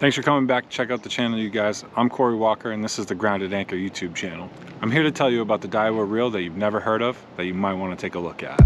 Thanks for coming back to check out the channel, you guys. I'm Corey Walker, and this is the Grounded Anchor YouTube channel. I'm here to tell you about the Daiwa reel that you've never heard of that you might want to take a look at.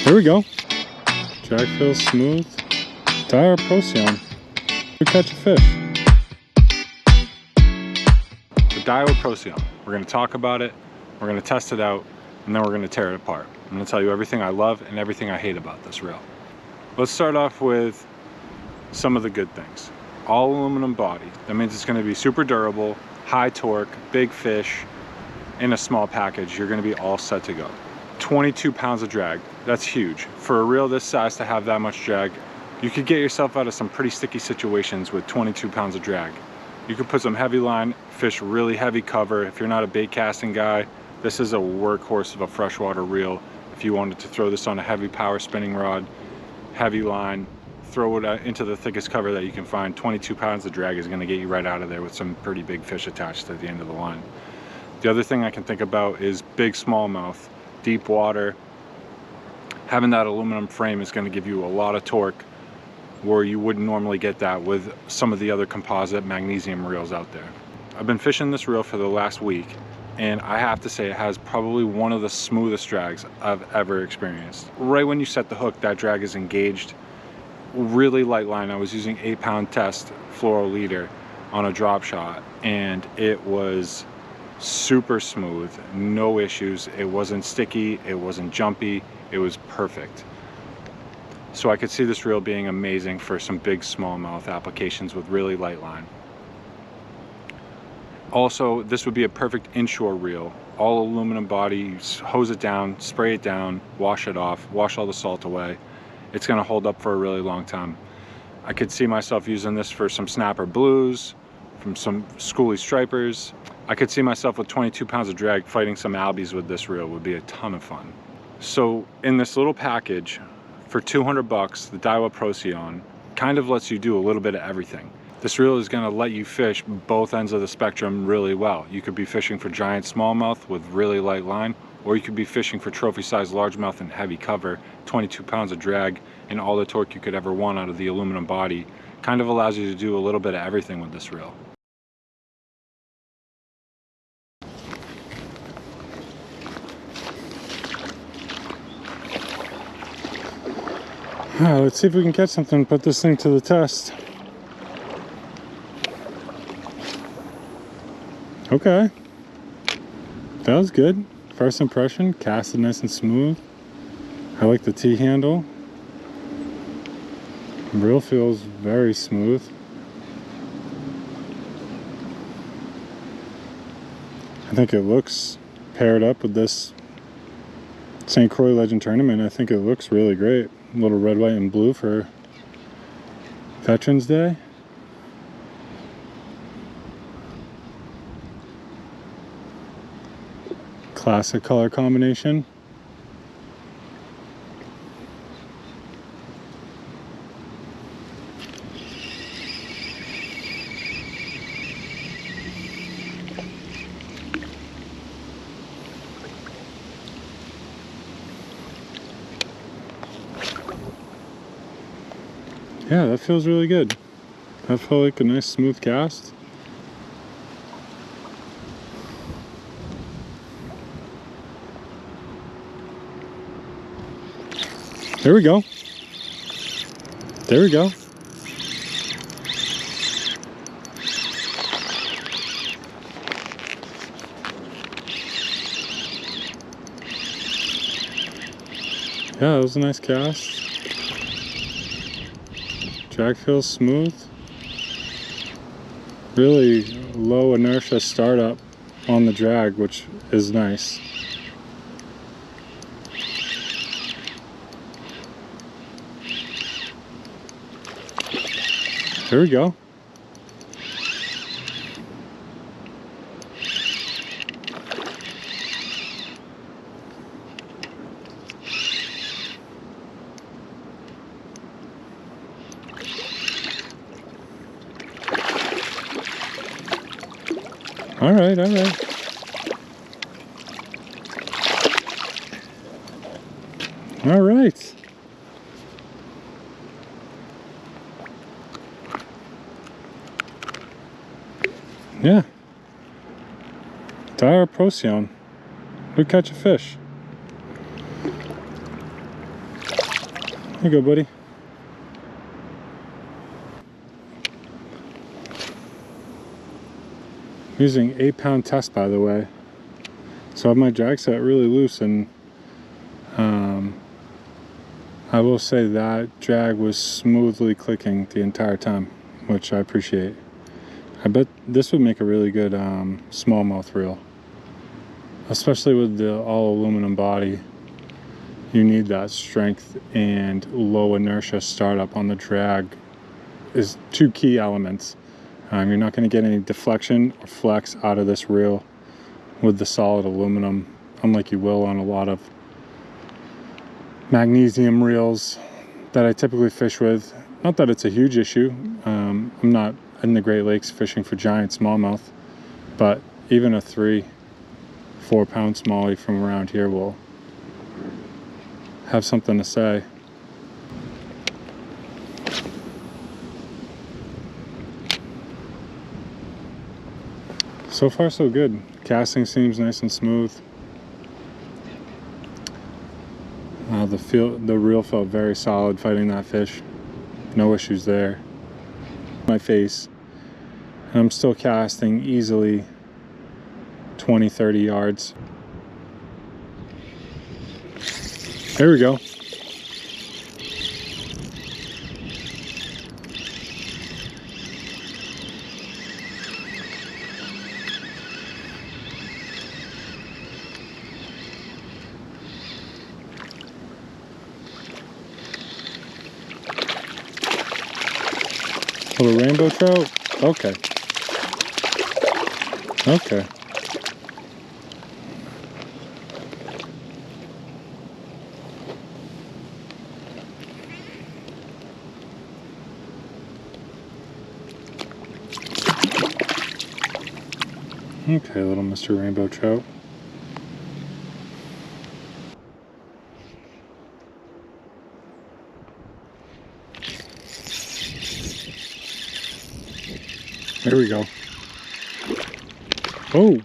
There we go. Drag feels smooth. Daiwa Procyon. We catch a fish. The Daiwa Procyon. We're going to talk about it, we're going to test it out, and then we're going to tear it apart. I'm going to tell you everything I love and everything I hate about this reel. Let's start off with some of the good things. All aluminum body. That means it's going to be super durable, high torque, big fish, in a small package. You're going to be all set to go. 22 pounds of drag. That's huge. For a reel this size to have that much drag, you could get yourself out of some pretty sticky situations with 22 pounds of drag. You could put some heavy line, fish really heavy cover. If you're not a bait casting guy, this is a workhorse of a freshwater reel. If you wanted to throw this on a heavy power spinning rod, heavy line, throw it into the thickest cover that you can find, 22 pounds of drag is going to get you right out of there with some pretty big fish attached at the end of the line. The other thing I can think about is big smallmouth, deep water. Having that aluminum frame is going to give you a lot of torque where you wouldn't normally get that with some of the other composite magnesium reels out there. I've been fishing this reel for the last week, and I have to say it has probably one of the smoothest drags I've ever experienced. Right when you set the hook, that drag is engaged. Really light line. I was using 8-pound test fluoro leader on a drop shot, and it was super smooth, no issues. It wasn't sticky, it wasn't jumpy, it was perfect. So I could see this reel being amazing for some big smallmouth applications with really light line. Also, this would be a perfect inshore reel. All aluminum body, you hose it down, spray it down, wash it off, wash all the salt away. It's going to hold up for a really long time. I could see myself using this for some snapper blues, from some schoolie stripers. I could see myself with 22 pounds of drag fighting some albies with this reel. Would be a ton of fun. So in this little package, for 200 bucks, the Daiwa Procyon kind of lets you do a little bit of everything. This reel is going to let you fish both ends of the spectrum really well. You could be fishing for giant smallmouth with really light line, or you could be fishing for trophy size largemouth and heavy cover. 22 pounds of drag and all the torque you could ever want out of the aluminum body. Kind of allows you to do a little bit of everything with this reel. Let's see if we can catch something and put this thing to the test. Okay, that was good. First impression, casted nice and smooth. I like the T-handle. Reel feels very smooth. I think it looks paired up with this St. Croix Legend Tournament. I think it looks really great. A little red, white, and blue for Veterans Day. Classic color combination. Yeah, that feels really good. That felt like a nice smooth cast. There we go. There we go. Yeah, that was a nice cast. Drag feels smooth. Really low inertia startup on the drag, which is nice. There we go. All right, all right. All right. Yeah. Daiwa Procyon. We catch a fish. Here you go, buddy. Using 8-pound test, by the way. So I have my drag set really loose, and I will say that drag was smoothly clicking the entire time, which I appreciate. I bet this would make a really good smallmouth reel, especially with the all aluminum body. You need that strength and low inertia startup on the drag is two key elements. You're not going to get any deflection or flex out of this reel with the solid aluminum, unlike you will on a lot of magnesium reels that I typically fish with. Not that it's a huge issue. I'm not in the Great Lakes fishing for giant smallmouth, but even a 3-4 pound smallie from around here will have something to say. So far so good. Casting seems nice and smooth. The reel felt very solid fighting that fish. No issues there. My face. And I'm still casting easily 20-30 yards. There we go. Little rainbow trout? Okay. Okay. Okay, little Mr. Rainbow Trout. There we go. Oh!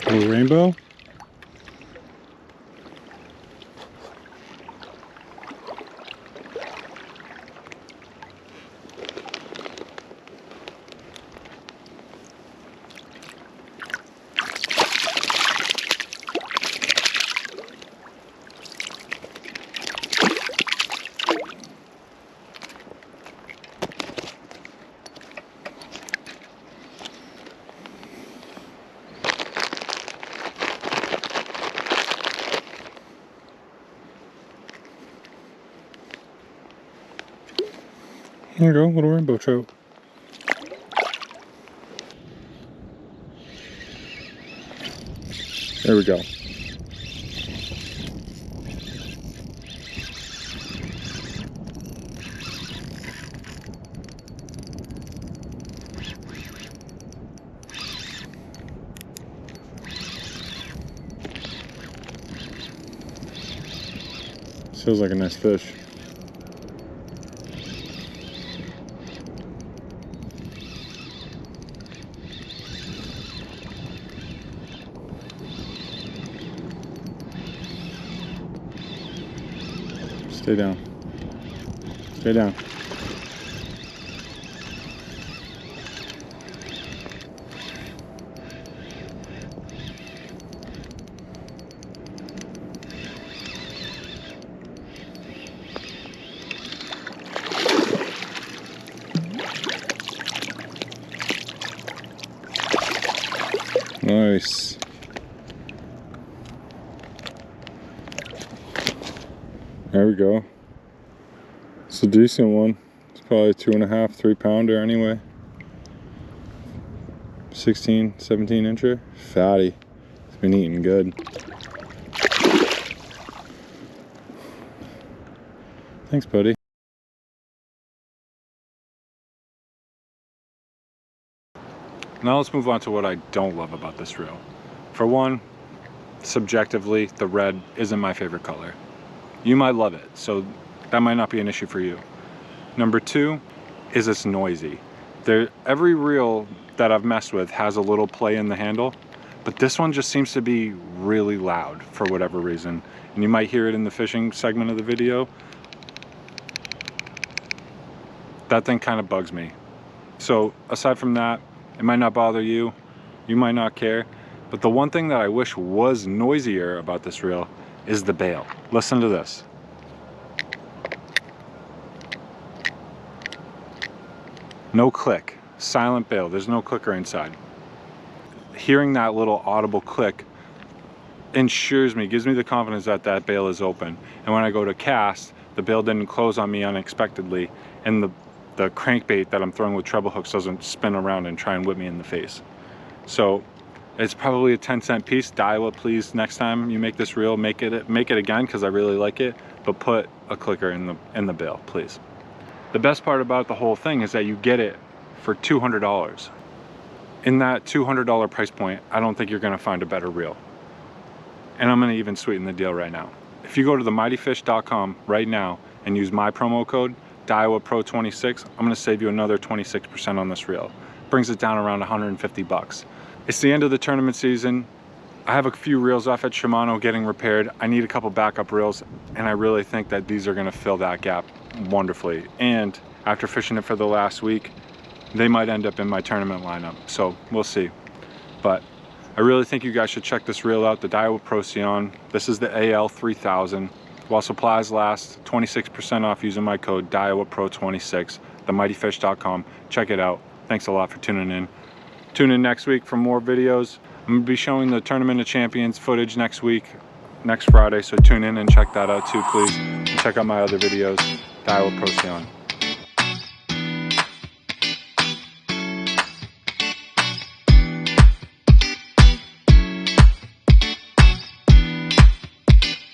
Little rainbow. There you go, little rainbow trout. There we go. Feels like a nice fish. Stay down. Stay down. Nice. There we go. It's a decent one. It's probably a 2.5, 3 pounder anyway. 16, 17 incher. Fatty. It's been eating good. Thanks, buddy. Now let's move on to what I don't love about this reel. For one, subjectively, the red isn't my favorite color. You might love it, so that might not be an issue for you. Number two is it's noisy. Every reel that I've messed with has a little play in the handle, but this one just seems to be really loud for whatever reason. And you might hear it in the fishing segment of the video. That thing kind of bugs me. So aside from that, it might not bother you, you might not care, but the one thing that I wish was noisier about this reel is the bail. Listen to this. No click, silent bail, there's no clicker inside. Hearing that little audible click ensures me, gives me the confidence that that bail is open. And when I go to cast, the bail didn't close on me unexpectedly, and the crankbait that I'm throwing with treble hooks doesn't spin around and try and whip me in the face. So it's probably a 10-cent piece. Daiwa, please, next time you make this reel, make it again, because I really like it, but put a clicker in the bail, please. The best part about the whole thing is that you get it for $200. In that $200 price point, I don't think you're gonna find a better reel. And I'm gonna even sweeten the deal right now. If you go to themightyfish.com right now and use my promo code, Daiwa Pro 26, I'm gonna save you another 26% on this reel. Brings it down around 150 bucks. It's the end of the tournament season. I have a few reels off at Shimano getting repaired. I need a couple backup reels, and I really think that these are gonna fill that gap wonderfully. And after fishing it for the last week, they might end up in my tournament lineup, so we'll see. But I really think you guys should check this reel out, the Daiwa Procyon. This is the AL 3000. While supplies last, 26% off using my code Daiwa Pro 26, themightyfish.com. Check it out. Thanks a lot for tuning in. Tune in next week for more videos. I'm gonna be showing the Tournament of Champions footage next week, next Friday, so tune in and check that out too, please. And check out my other videos, Daiwa Procyon.